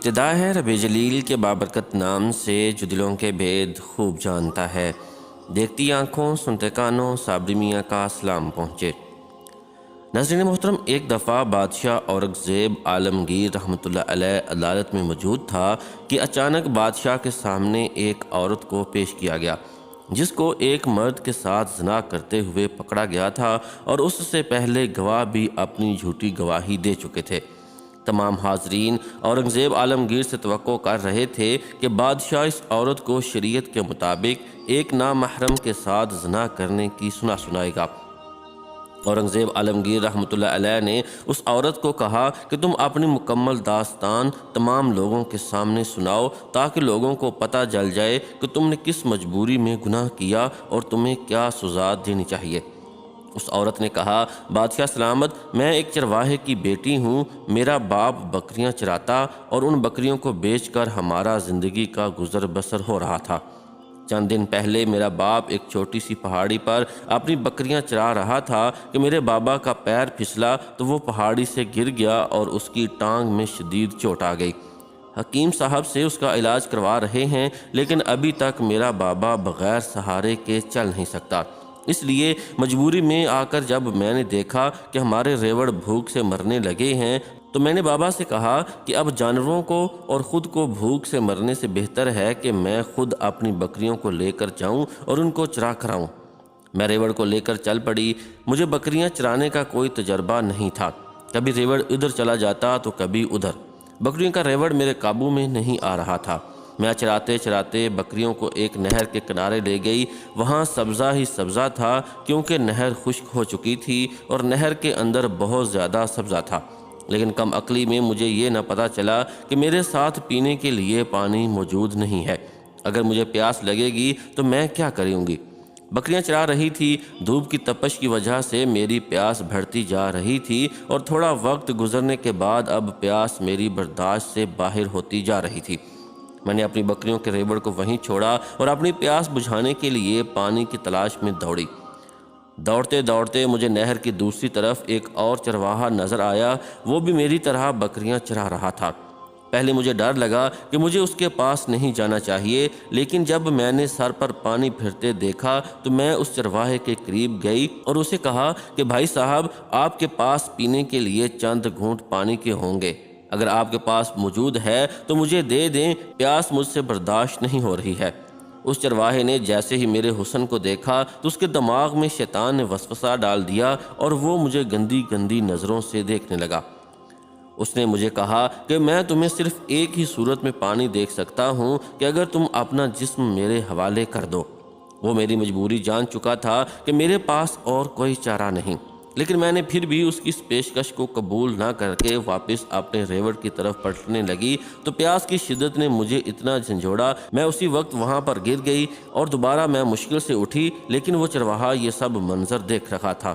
ابتدا ہے رب جلیل کے بابرکت نام سے جو دلوں کے بھید خوب جانتا ہے۔ دیکھتی آنکھوں سنتے کانوں صابری میاں کا سلام پہنچے۔ ناظرین محترم، ایک دفعہ بادشاہ اورنگزیب عالمگیر رحمۃ اللہ علیہ عدالت میں موجود تھا کہ اچانک بادشاہ کے سامنے ایک عورت کو پیش کیا گیا جس کو ایک مرد کے ساتھ زنا کرتے ہوئے پکڑا گیا تھا، اور اس سے پہلے گواہ بھی اپنی جھوٹی گواہی دے چکے تھے۔ تمام حاضرین اورنگزیب عالمگیر سے توقع کر رہے تھے کہ بادشاہ اس عورت کو شریعت کے مطابق ایک نامحرم کے ساتھ زنا کرنے کی سنائے گا۔ اورنگزیب عالمگیر رحمۃ اللہ علیہ نے اس عورت کو کہا کہ تم اپنی مکمل داستان تمام لوگوں کے سامنے سناؤ تاکہ لوگوں کو پتہ چل جائے کہ تم نے کس مجبوری میں گناہ کیا اور تمہیں کیا سزا دینی چاہیے۔ اس عورت نے کہا، بادشاہ سلامت، میں ایک چرواہے کی بیٹی ہوں۔ میرا باپ بکریاں چراتا اور ان بکریوں کو بیچ کر ہمارا زندگی کا گزر بسر ہو رہا تھا۔ چند دن پہلے میرا باپ ایک چھوٹی سی پہاڑی پر اپنی بکریاں چرا رہا تھا کہ میرے بابا کا پیر پھسلا تو وہ پہاڑی سے گر گیا اور اس کی ٹانگ میں شدید چوٹ آ گئی۔ حکیم صاحب سے اس کا علاج کروا رہے ہیں، لیکن ابھی تک میرا بابا بغیر سہارے کے چل نہیں سکتا۔ اس لیے مجبوری میں آ کر جب میں نے دیکھا کہ ہمارے ریوڑ بھوک سے مرنے لگے ہیں تو میں نے بابا سے کہا کہ اب جانوروں کو اور خود کو بھوک سے مرنے سے بہتر ہے کہ میں خود اپنی بکریوں کو لے کر جاؤں اور ان کو چرا کر آؤں۔ میں ریوڑ کو لے کر چل پڑی۔ مجھے بکریاں چرانے کا کوئی تجربہ نہیں تھا، کبھی ریوڑ ادھر چلا جاتا تو کبھی ادھر۔ بکریوں کا ریوڑ میرے قابو میں نہیں آ رہا تھا۔ میں چراتے چراتے بکریوں کو ایک نہر کے کنارے لے گئی۔ وہاں سبزہ ہی سبزہ تھا کیونکہ نہر خشک ہو چکی تھی اور نہر کے اندر بہت زیادہ سبزہ تھا، لیکن کم عقلی میں مجھے یہ نہ پتہ چلا کہ میرے ساتھ پینے کے لیے پانی موجود نہیں ہے۔ اگر مجھے پیاس لگے گی تو میں کیا کروں گی؟ بکریاں چرا رہی تھی، دھوپ کی تپش کی وجہ سے میری پیاس بڑھتی جا رہی تھی اور تھوڑا وقت گزرنے کے بعد اب پیاس میری برداشت سے باہر ہوتی جا رہی تھی۔ میں نے اپنی بکریوں کے ریوڑ کو وہیں چھوڑا اور اپنی پیاس بجھانے کے لیے پانی کی تلاش میں دوڑی۔ دوڑتے دوڑتے مجھے نہر کی دوسری طرف ایک اور چرواہا نظر آیا، وہ بھی میری طرح بکریاں چرا رہا تھا۔ پہلے مجھے ڈر لگا کہ مجھے اس کے پاس نہیں جانا چاہیے، لیکن جب میں نے سر پر پانی پھرتے دیکھا تو میں اس چرواہے کے قریب گئی اور اسے کہا کہ بھائی صاحب، آپ کے پاس پینے کے لیے چند گھونٹ پانی کے ہوں گے، اگر آپ کے پاس موجود ہے تو مجھے دے دیں، پیاس مجھ سے برداشت نہیں ہو رہی ہے۔ اس چرواہے نے جیسے ہی میرے حسن کو دیکھا تو اس کے دماغ میں شیطان نے وسوسہ ڈال دیا اور وہ مجھے گندی گندی نظروں سے دیکھنے لگا۔ اس نے مجھے کہا کہ میں تمہیں صرف ایک ہی صورت میں پانی دیکھ سکتا ہوں کہ اگر تم اپنا جسم میرے حوالے کر دو۔ وہ میری مجبوری جان چکا تھا کہ میرے پاس اور کوئی چارہ نہیں، لیکن میں نے پھر بھی اس کی اس پیشکش کو قبول نہ کر کے واپس اپنے ریوڑ کی طرف پلٹنے لگی تو پیاس کی شدت نے مجھے اتنا جھنجھوڑا میں اسی وقت وہاں پر گر گئی اور دوبارہ میں مشکل سے اٹھی، لیکن وہ چرواہا یہ سب منظر دیکھ رہا تھا۔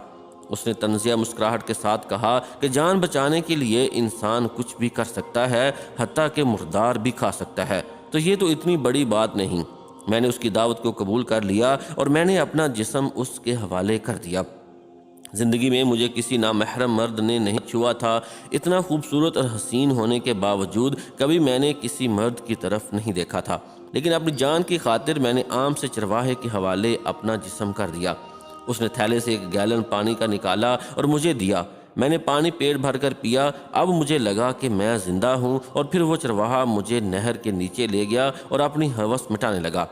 اس نے طنزیہ مسکراہٹ کے ساتھ کہا کہ جان بچانے کے لیے انسان کچھ بھی کر سکتا ہے، حتیٰ کہ مردار بھی کھا سکتا ہے، تو یہ تو اتنی بڑی بات نہیں۔ میں نے اس کی دعوت کو قبول کر لیا اور میں نے اپنا جسم اس کے حوالے کر دیا۔ زندگی میں مجھے کسی نامحرم مرد نے نہیں چھوا تھا۔ اتنا خوبصورت اور حسین ہونے کے باوجود کبھی میں نے کسی مرد کی طرف نہیں دیکھا تھا، لیکن اپنی جان کی خاطر میں نے عام سے چرواہے کے حوالے اپنا جسم کر دیا۔ اس نے تھیلے سے ایک گیلن پانی کا نکالا اور مجھے دیا۔ میں نے پانی پیٹ بھر کر پیا۔ اب مجھے لگا کہ میں زندہ ہوں، اور پھر وہ چرواہا مجھے نہر کے نیچے لے گیا اور اپنی ہوس مٹانے لگا۔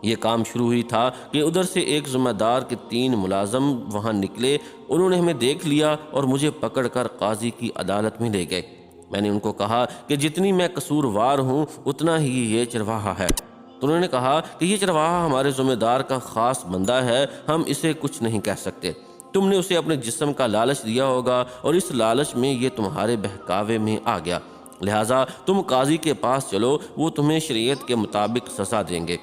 یہ کام شروع ہوئی تھا کہ ادھر سے ایک ذمہ دار کے 3 ملازم وہاں نکلے۔ انہوں نے ہمیں دیکھ لیا اور مجھے پکڑ کر قاضی کی عدالت میں لے گئے۔ میں نے ان کو کہا کہ جتنی میں قصوروار ہوں اتنا ہی یہ چرواہا ہے۔ تو انہوں نے کہا کہ یہ چرواہا ہمارے ذمہ دار کا خاص بندہ ہے، ہم اسے کچھ نہیں کہہ سکتے۔ تم نے اسے اپنے جسم کا لالچ دیا ہوگا اور اس لالچ میں یہ تمہارے بہکاوے میں آ گیا، لہٰذا تم قاضی کے پاس چلو، وہ تمہیں شریعت کے مطابق سزا دیں گے۔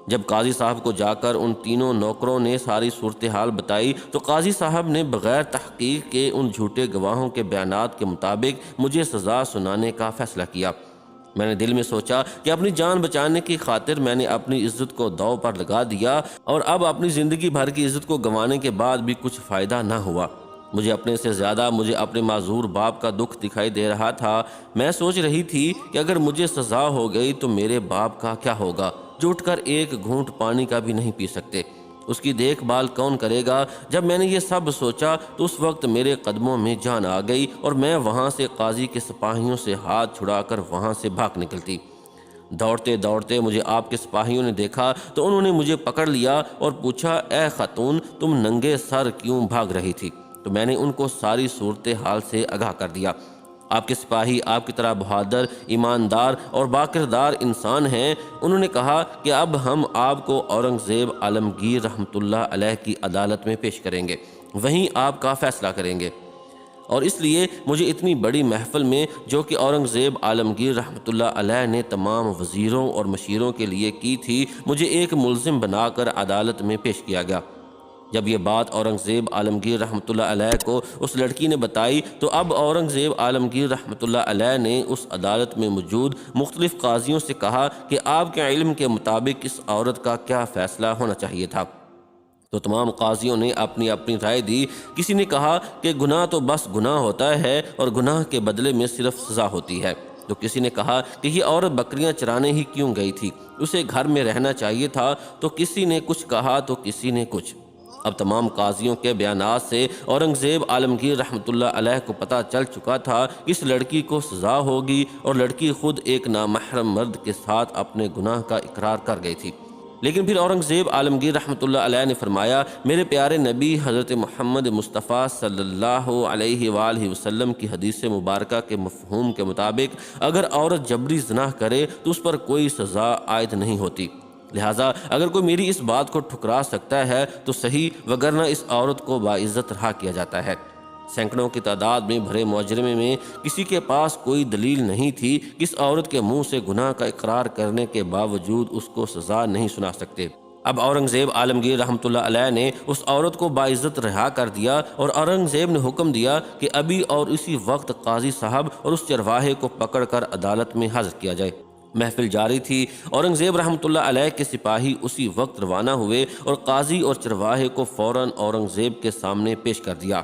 جب قاضی صاحب کو جا کر ان تینوں نوکروں نے ساری صورتحال بتائی تو قاضی صاحب نے بغیر تحقیق کے ان جھوٹے گواہوں کے بیانات کے مطابق مجھے سزا سنانے کا فیصلہ کیا۔ میں نے دل میں سوچا کہ اپنی جان بچانے کی خاطر میں نے اپنی عزت کو داؤ پر لگا دیا اور اب اپنی زندگی بھر کی عزت کو گنوانے کے بعد بھی کچھ فائدہ نہ ہوا۔ مجھے اپنے سے زیادہ مجھے اپنے معذور باپ کا دکھ دکھائی دے رہا تھا۔ میں سوچ رہی تھی کہ اگر مجھے سزا ہو گئی تو میرے باپ کا کیا ہوگا جو اٹھ کر ایک گھونٹ پانی کا بھی نہیں پی سکتے۔ اس کی دیکھ بھال کون کرے گا؟ جب میں نے یہ سب سوچا تو اس وقت میرے قدموں میں جان آ گئی اور میں وہاں سے قاضی کے سپاہیوں سے ہاتھ چھڑا کر وہاں سے بھاگ نکلتی۔ دوڑتے دوڑتے مجھے آپ کے سپاہیوں نے دیکھا تو انہوں نے مجھے پکڑ لیا اور پوچھا، اے خاتون، تم ننگے سر کیوں بھاگ رہی تھی؟ تو میں نے ان کو ساری صورتحال سے آگاہ کر دیا۔ آپ کے سپاہی آپ کی طرح بہادر، ایماندار اور باکردار انسان ہیں۔ انہوں نے کہا کہ اب ہم آپ کو اورنگزیب عالمگیر رحمۃ اللہ علیہ کی عدالت میں پیش کریں گے، وہیں آپ کا فیصلہ کریں گے۔ اور اس لیے مجھے اتنی بڑی محفل میں جو کہ اورنگزیب عالمگیر رحمۃ اللہ علیہ نے تمام وزیروں اور مشیروں کے لیے کی تھی، مجھے ایک ملزم بنا کر عدالت میں پیش کیا گیا۔ جب یہ بات اورنگزیب عالمگیر رحمۃ اللہ علیہ کو اس لڑکی نے بتائی تو اب اورنگزیب عالمگیر رحمۃ اللہ علیہ نے اس عدالت میں موجود مختلف قاضیوں سے کہا کہ آپ کے علم کے مطابق اس عورت کا کیا فیصلہ ہونا چاہیے تھا۔ تو تمام قاضیوں نے اپنی اپنی رائے دی۔ کسی نے کہا کہ گناہ تو بس گناہ ہوتا ہے اور گناہ کے بدلے میں صرف سزا ہوتی ہے۔ تو کسی نے کہا کہ یہ عورت بکریاں چرانے ہی کیوں گئی تھی، اسے گھر میں رہنا چاہیے تھا۔ تو کسی نے کچھ کہا تو کسی نے کچھ۔ اب تمام قاضیوں کے بیانات سے اورنگزیب عالمگیر رحمۃ اللہ علیہ کو پتہ چل چکا تھا کہ اس لڑکی کو سزا ہوگی، اور لڑکی خود ایک نامحرم مرد کے ساتھ اپنے گناہ کا اقرار کر گئی تھی۔ لیکن پھر اورنگزیب عالمگیر رحمۃ اللہ علیہ نے فرمایا، میرے پیارے نبی حضرت محمد مصطفیٰ صلی اللہ علیہ وآلہ وسلم کی حدیث مبارکہ کے مفہوم کے مطابق اگر عورت جبری زنا کرے تو اس پر کوئی سزا عائد نہیں ہوتی، لہٰذا اگر کوئی میری اس بات کو ٹھکرا سکتا ہے تو صحیح، وگرنہ اس عورت کو باعزت رہا کیا جاتا ہے۔ سینکڑوں کی تعداد میں بھرے معجرمے میں کسی کے پاس کوئی دلیل نہیں تھی کہ اس عورت کے منہ سے گناہ کا اقرار کرنے کے باوجود اس کو سزا نہیں سنا سکتے۔ اب اورنگزیب عالمگیر رحمۃ اللہ علیہ نے اس عورت کو باعزت رہا کر دیا، اور اورنگزیب نے حکم دیا کہ ابھی اور اسی وقت قاضی صاحب اور اس چرواہے کو پکڑ کر عدالت میں حاضر کیا جائے۔ محفل جاری تھی۔ اورنگزیب رحمۃ اللہ علیہ کے سپاہی اسی وقت روانہ ہوئے اور قاضی اور چرواہے کو فوراً اورنگزیب کے سامنے پیش کر دیا۔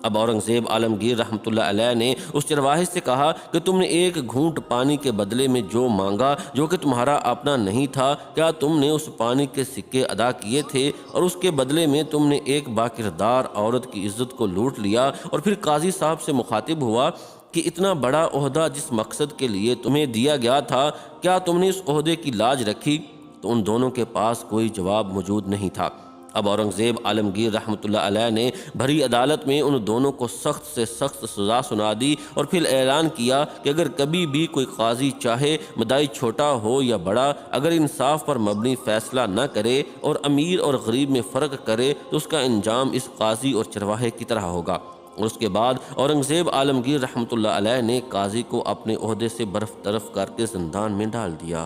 اب اورنگزیب عالمگیر رحمۃ اللہ علیہ نے اس چرواہے سے کہا کہ تم نے ایک گھونٹ پانی کے بدلے میں جو مانگا جو کہ تمہارا اپنا نہیں تھا، کیا تم نے اس پانی کے سکے ادا کیے تھے، اور اس کے بدلے میں تم نے ایک باکردار عورت کی عزت کو لوٹ لیا؟ اور پھر قاضی صاحب سے مخاطب ہوا کہ اتنا بڑا عہدہ جس مقصد کے لیے تمہیں دیا گیا تھا، کیا تم نے اس عہدے کی لاج رکھی؟ تو ان دونوں کے پاس کوئی جواب موجود نہیں تھا۔ اب اورنگزیب عالمگیر رحمۃ اللہ علیہ نے بھری عدالت میں ان دونوں کو سخت سے سخت سزا سنا دی، اور پھر اعلان کیا کہ اگر کبھی بھی کوئی قاضی چاہے مدعی چھوٹا ہو یا بڑا، اگر انصاف پر مبنی فیصلہ نہ کرے اور امیر اور غریب میں فرق کرے تو اس کا انجام اس قاضی اور چرواہے کی طرح ہوگا۔ اور اس کے بعد اورنگزیب عالمگیر رحمۃ اللہ علیہ نے قاضی کو اپنے عہدے سے برطرف کر کے زندان میں ڈال دیا۔